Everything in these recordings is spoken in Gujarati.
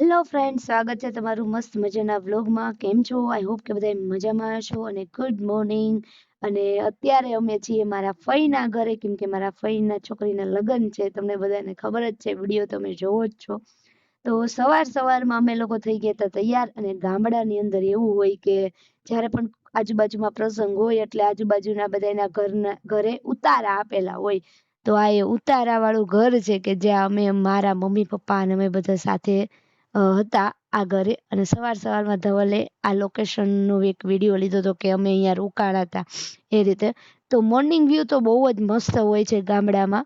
હેલો ફ્રેન્ડ, સ્વાગત છે તમારું મસ્ત મજાના વ્લોગમાં. કેમ છો? આઈ હોપ કે બધા મજામાં હશો. અને ગુડ મોર્નિંગ. અને અત્યારે અમે છીએ મારા ફઈના ઘરે, કેમ કે મારા ફઈના છોકરીના લગ્ન છે. તમને બધાને ખબર જ છે, વિડીયો તમે જોવો જ છો. તો સવારમાં અમે લોકો થઈ ગયા હતા તૈયાર. અને ગામડાની અંદર એવું હોય કે જ્યારે પણ આજુબાજુમાં પ્રસંગ હોય એટલે આજુબાજુના બધાના ઘરે ઉતારા આપેલા હોય. તો આ એ ઉતારા વાળું ઘર છે કે જ્યાં અમે મારા મમ્મી પપ્પા અને અમે બધા સાથે હતા આ ઘરે. અને સવારમાં ધવલે આ લોકેશનનો એક વિડીયો લીધો હતો કે અમે અહીંયા રોકાણા હતા એ રીતે. તો મોર્નિંગ વ્યૂ તો બહુ જ મસ્ત હોય છે ગામડામાં.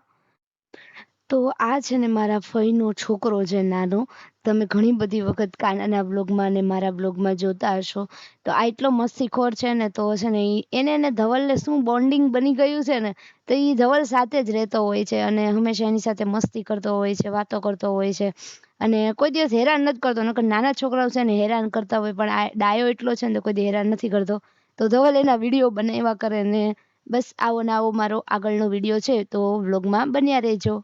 તો આ છે ને મારા ફઈનો છોકરો છે નાનો. તમે ઘણી બધી વખત કાનાના બ્લોગમાં અને મારા બ્લોગમાં જોતા હશો. તો આ એટલો મસ્તીખોર છે ને, તો છે ને એને ધવલને શું બોન્ડિંગ બની ગયું છે ને, તો એ ધવલ સાથે જ રહેતો હોય છે અને હંમેશા એની સાથે મસ્તી કરતો હોય છે, વાતો કરતો હોય છે. અને કોઈ દિવસ હેરાન નથી કરતો. નકર નાના છોકરાઓ છે ને હેરાન કરતા હોય, પણ આ ડાયો એટલો છે ને તો કોઈ દી હેરાન નથી કરતો. તો ધવલ એના વિડીયો બનાવ્યા કરે ને બસ. આવો ને આવો મારો આગળનો વિડીયો છે, તો વ્લોગમાં બન્યા રહેજો.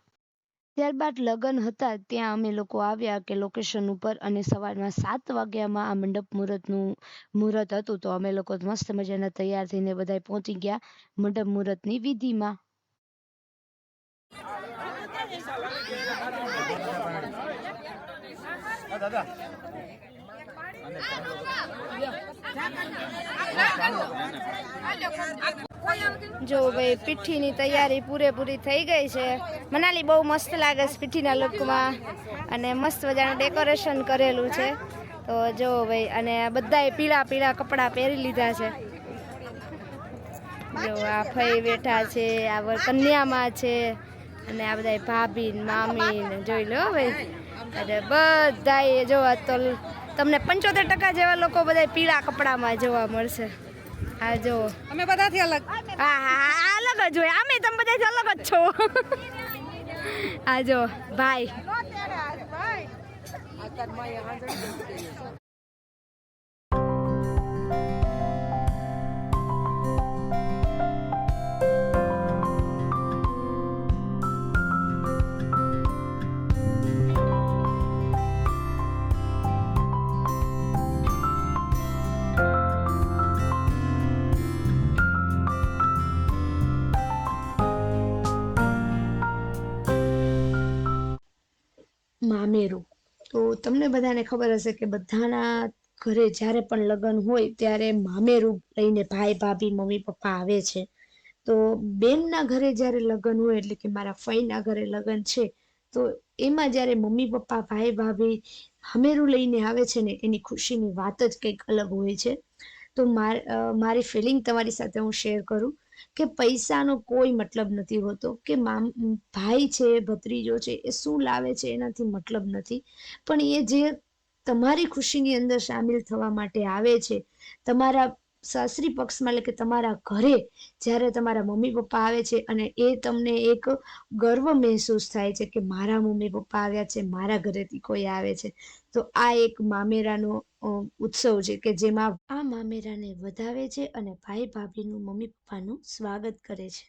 ત્યારબાદ લગ્ન હતા ત્યાં અમે લોકો આવ્યા કે લોકેશન ઉપર, અને સવારના 7 વાગ્યામાં આ મંડપ મુહૂર્ત હતું. તો અમે લોકો મસ્ત મજાના તૈયાર થઈને બધા પહોંચી ગયા મંડપ મુહૂર્તની વિધિમાં. જો ભાઈ, પીઠીની તૈયારી પૂરેપૂરી થઈ ગઈ છે. મનાલી બહુ મસ્ત લાગે છે પીઠીના લુકમાં, અને મસ્ત મજાનું ડેકોરેશન કરેલું છે. તો જો ભાઈ, અને બધાએ પીળા પીળા કપડાં પહેરી લીધા છે. જો આ ફઈ બેઠા છે, આ કન્યામાં છે, અને આ બધા ભાભી મામી ને જોઈ લો ભાઈ. અને બધા જોવા તો તમને 75% જેવા લોકો બધા પીળા કપડામાં જોવા મળશે. આ જો અમે બધાથી અલગ. હા, અલગ જ હોય. આમે તમે બધાથી અલગ જ છો. આ જો ભાઈ, મામેરું. તો તમને બધાને ખબર હશે કે બધાના ઘરે જ્યારે પણ લગ્ન હોય ત્યારે મામેરું લઈને ભાઈ ભાભી મમ્મી પપ્પા આવે છે. તો બેનના ઘરે જ્યારે લગ્ન હોય, એટલે કે મારા ફઈના ઘરે લગ્ન છે, તો એમાં જ્યારે મમ્મી પપ્પા ભાઈ ભાભી મામેરું લઈને આવે છે ને, એની ખુશીની વાત જ કંઈક અલગ હોય છે. તો મારી ફિલિંગ તમારી સાથે હું શેર કરું કે પૈસાનો કોઈ મતલબ નથી હોતો, કે ભાઈ છે, ભત્રીજો છે, એ શું લાવે છે એનાથી મતલબ નથી. પણ એ જે તમારી ખુશીની અંદર સામેલ થવા માટે આવે છે, તમારા સાસરી પક્ષમાં, એટલે કે તમારા ઘરે જ્યારે તમારા મમ્મી પપ્પા આવે છે, અને એ તમને એક ગર્વ મહેસૂસ થાય છે કે મારા મમ્મી પપ્પા આવ્યા છે, મારા ઘરેથી કોઈ આવે છે. તો આ એક મામેરાનો ઉત્સવ છે કે જેમાં આ મામેરાને વધાવે છે અને ભાઈ ભાભીનું મમ્મી પપ્પાનું સ્વાગત કરે છે.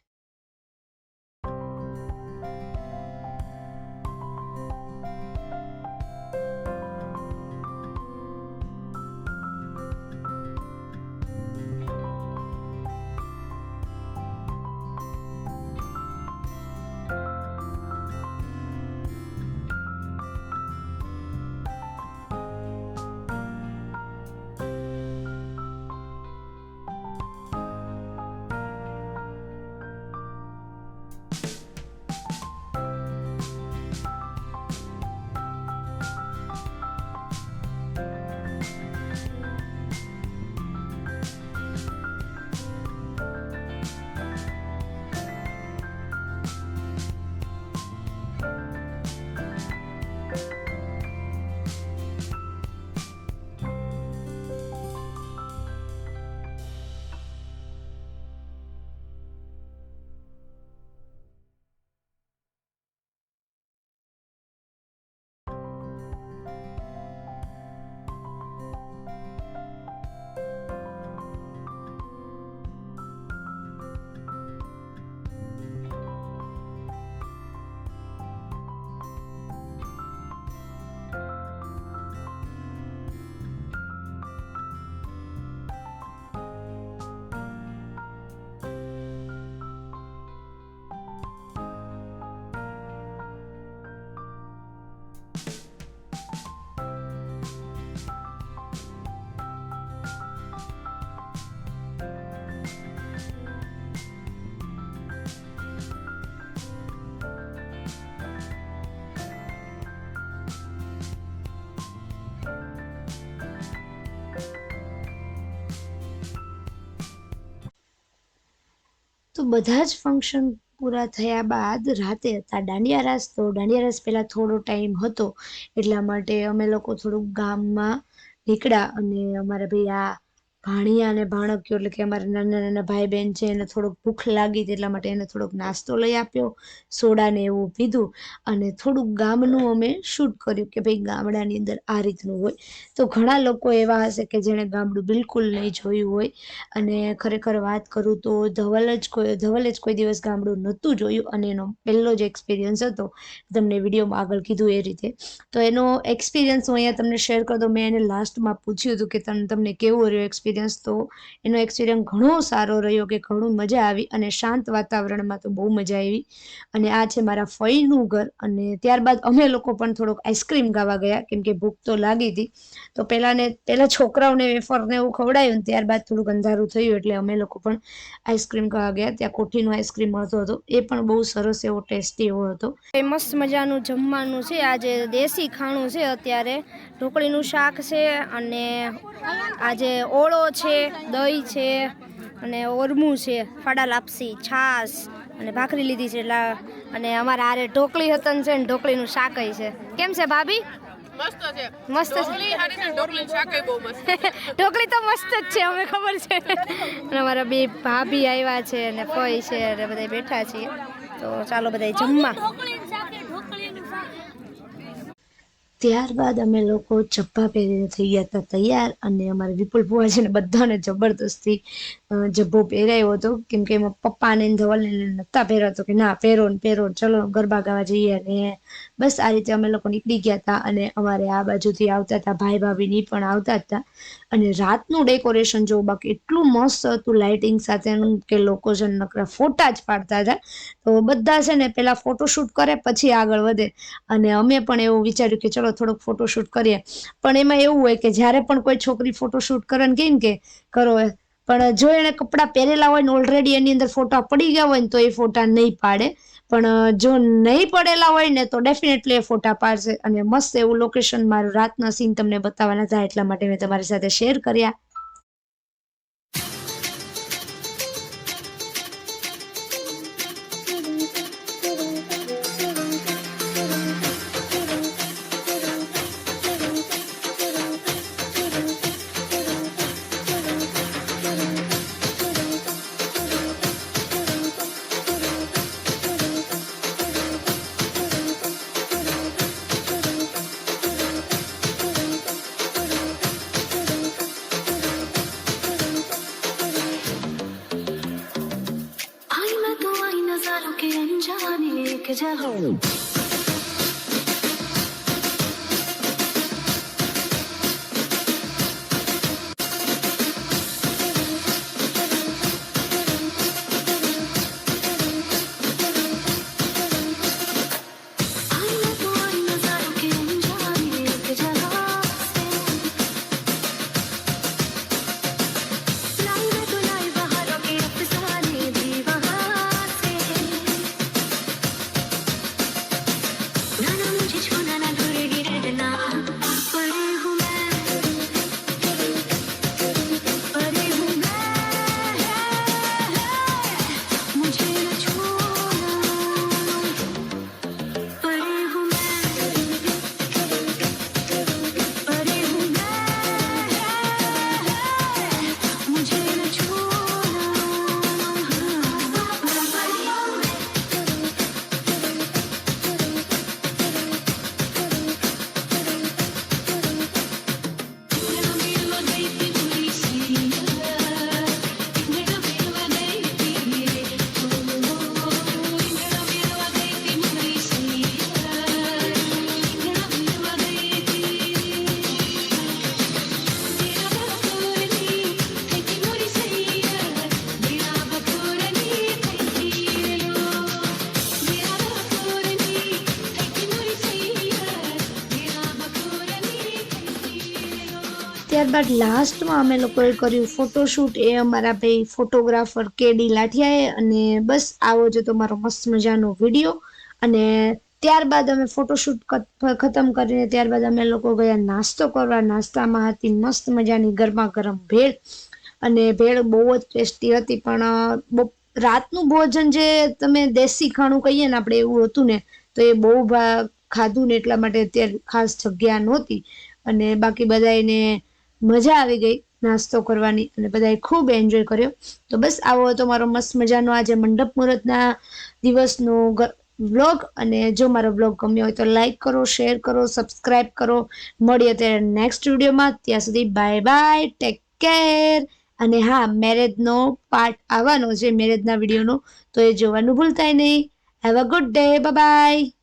તો બધા જ ફંક્શન પૂરા થયા બાદ રાતે હતા દાંડિયા રાસ. તો દાંડિયા રાસ પહેલાં થોડો ટાઈમ હતો એટલા માટે અમે લોકો થોડુંક ગામમાં નીકળ્યા અને અમારા ભાઈ આ ભાણિયા અને ભાણકીઓ એટલે કે અમારા નાના નાના ભાઈ બહેન છે એને થોડુંક ભૂખ લાગી હતી એટલા માટે એને થોડોક નાસ્તો લઈ આપ્યો, સોડા ને એવું પીધું અને થોડુંક ગામનું અમે શૂટ કર્યું કે ભાઈ ગામડાની અંદર આ રીતનું હોય. તો ઘણા લોકો એવા હશે કે જેણે ગામડું બિલકુલ નહીં જોયું હોય અને ખરેખર વાત કરું તો ધવલે જ કોઈ દિવસ ગામડું નહોતું જોયું અને એનો પહેલો જ એક્સપિરિયન્સ હતો, તમને વિડીયોમાં આગળ કીધું એ રીતે. તો એનો એક્સપિરિયન્સ હું અહીંયા તમને શેર કરી દઉં. મેં એને લાસ્ટમાં પૂછ્યું હતું કે તમને કેવો રહ્યો એક્સપિરિયન્સ. તો એનો એક્સપિરિયન્સ ઘણો સારો રહ્યો કે ઘણું મજા આવી અને શાંત વાતાવરણમાં તો બહુ મજા આવી. અને આ છે મારા ફઈનું ઘર. અને ત્યારબાદ અમે લોકો પણ થોડોક આઈસ્ક્રીમ ખાવા ગયા કેમ કે ભૂખ તો લાગી હતી. તો પહેલા છોકરાઓને વેફરને એવું ખવડાવ્યું, ત્યારબાદ થોડુંક અંધારું થયું એટલે અમે લોકો પણ આઈસ્ક્રીમ ખાવા ગયા. ત્યાં કોઠીનો આઈસ્ક્રીમ મળતો હતો, એ પણ બહુ સરસ એવો ટેસ્ટી એવો હતો. મસ્ત મજાનું જમવાનું છે. આજે દેશી ખાણું છે. અત્યારે ઢોકળીનું શાક છે અને આજે ઓળો છે, દહીં છે અને ઓરમું છે, ફાડા લાપસી, છાશ અને ભાખરી લીધી છે. અને અમારા હારે ઢોકળી હતન છે ને ઢોકળીનું શાકય છે. કેમ છે ભાભી? મસ્ત છે. મસ્ત છે. ઢોકળી શાકય બહુ મસ્ત. ઢોકળી તો મસ્ત જ છે, અમે ખબર છે. અને અમારા બે ભાભી આવ્યા છે અને ફઈ છે અને બધા બેઠા છીએ. તો ચાલો બધા જમવા. ત્યારબાદ અમે લોકો ચપ્પા પહેરીને થઈ ગયા હતા તૈયાર અને અમારા વિપુલ ભુવાજીને બધાને જબરદસ્તી જબ્બો પહેરાયો હતો કેમ કે એમાં પપ્પાને ધવલને નહોતા પહેરાતો કે ના પહેરો ને પહેરો, ચલો ગરબા ગાવા જઈએ. અને બસ આ રીતે અમે લોકો નીકળી ગયા હતા અને અમારે આ બાજુથી આવતા હતા ભાઈ ભાભીની પણ આવતા હતા. અને રાતનું ડેકોરેશન જો બાકી એટલું મસ્ત હતું લાઇટિંગ સાથેનું કે લોકો છે નકરા ફોટા જ પાડતા હતા. તો બધા છે ને પહેલાં ફોટોશૂટ કરે પછી આગળ વધે અને અમે પણ એવું વિચાર્યું કે ચલો થોડોક ફોટોશૂટ કરીએ. પણ એમાં એવું હોય કે જ્યારે પણ કોઈ છોકરી ફોટોશૂટ કરે ને કહે કે કરો, પણ જો એણે કપડાં પહેરેલા હોય ને ઓલરેડી એની અંદર ફોટા પડી ગયા હોય ને તો એ ફોટા નહીં પાડે. પણ જો નહીં પડેલા હોય ને તો ડેફિનેટલી એ ફોટા પાડશે. અને મસ્ત એવું લોકેશન મારું રાતના સીન તમને બતાવવાના હતા એટલા માટે મેં તમારી સાથે શેર કર્યા. ત્યારબાદ લાસ્ટમાં અમે લોકોએ કર્યું ફોટોશૂટ. એ અમારા ભાઈ ફોટોગ્રાફર કેડી લાઠિયાએ. અને બસ આવો જ હતો મારો મસ્ત મજાનો વિડીયો. અને ત્યારબાદ અમે ફોટોશૂટ ખતમ કરીને ત્યારબાદ અમે લોકો ગયા નાસ્તો કરવા. નાસ્તામાં હતી મસ્ત મજાની ગરમા ગરમ ભેળ અને ભેળ બહુ જ ટેસ્ટી હતી. પણ રાતનું ભોજન જે તમે દેશી ખાણું કહીએ ને આપણે એવું હતું ને તો એ બહુ ખાધું ને એટલા માટે અત્યારે ખાસ જગ્યા નહોતી અને બાકી બધાને મજા આવી ગઈ નાસ્તો કરવાની અને બધાએ ખૂબ એન્જોય કર્યો. તો બસ આવો હતો મારો મસ્ત મજાનો આજે મંડપ મુહૂર્તના દિવસનો વ્લોગ. અને જો મારો વ્લોગ ગમ્યો હોય તો લાઈક કરો, શેર કરો, સબસ્ક્રાઈબ કરો. મળીએ ત્યારે નેક્સ્ટ વિડીયોમાં. ત્યાં સુધી બાય બાય, ટેક કેર. અને હા, મેરેજનો પાર્ટ આવવાનો છે, મેરેજના વિડીયોનો, તો એ જોવાનું ભૂલતા નહીં. Have a good day. Bye bye.